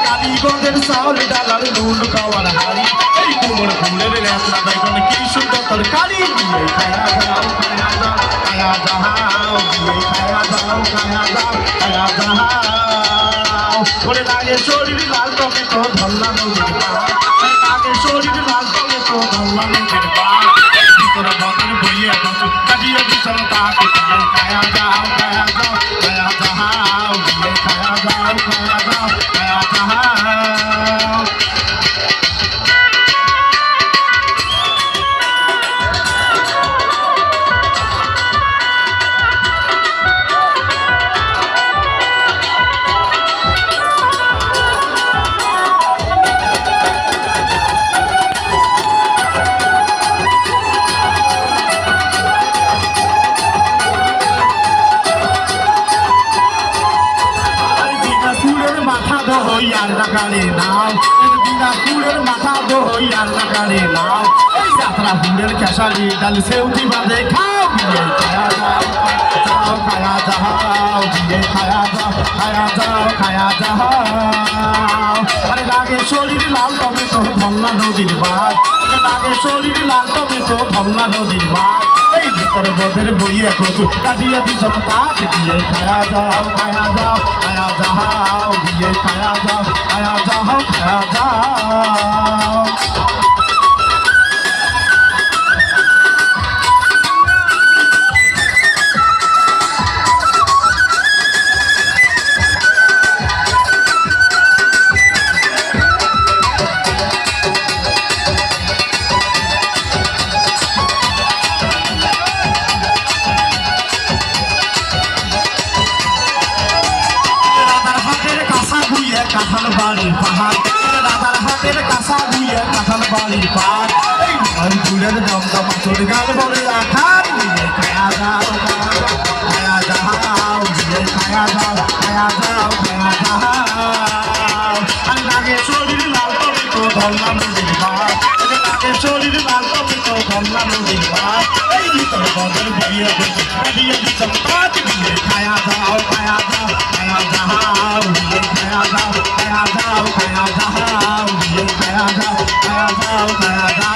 কালীগঞ্জের চাউল ডাল আর নুন খাওয়ার হাড়ি এই কুমড় ফুলের রেসরা বেগুন কি সুন্দর তরকারি দিয়ে খায়া যাও খায়া যাও খায়া যাও দিয়ে খায়া যাও খায়া যাও খায়া যাও ওরে লাগে শরীর লাল টমেটো ধল্লা নদীর পাড় লাগে শরীর লাল টমেটো ধল্লা নদীর পাড় ভিতরে বদল বইয়ে বসু কাটিয়ে দিছন তাকে খায়া যাও খায়া যাও খায়া যাও দিয়ে খায়া যাও খায়া যাও খায়া যাও হইয়ার লাগালে নাও বিনা ফুলের মাথা হইয়ার লাগালে নাও এই যাত্রা ফুলের খেসালি ডাল সেউটি বাঁধে খাও বিয়ে খায়া যাও যাও খায়া যাও বিয়ে খায়া যাও খায়া যাও খায়া যাও আরে লাগে শরীর লাল টমেটো ধল্লা নদীর বাঘ লাগে শরীর লাল টমেটো ধল্লা নদীর বাঘ এই ভিতরে বোধের বইয়ে কচু কাটিয়ে দিছন তাকে দিয়ে খায়া যাও খায়া যাও খায়া যাও বিয়ে খায়া যাও খায়া যাও খায়া যাও কাঁঠাল বাড়ির পাহাড় রাধার হাতের কাঁচা বুয়ে কাঁঠাল বাড়ির পাহাড় এই ফুলের দমদম তোর গাল বলে রাখার খায়া যাও খায়া যাও খায়া যাও খায়া যাও খায়া যাও আর লাগে শরীর লাল টমেটো ধল্লা নদীর পাহাড় লাগে শরীর লাল টমেটো ধল্লা নদীর পাহাড় এই ভিতরে বদল বইয়ে কাটিয়ে দিচ্ছ দিয়ে খায়া যাও খায়া যাও খায়া যাও খায়া যাও খায়া যাও খায়া যাও খায়া যাও খায়া যাও খায়া যাও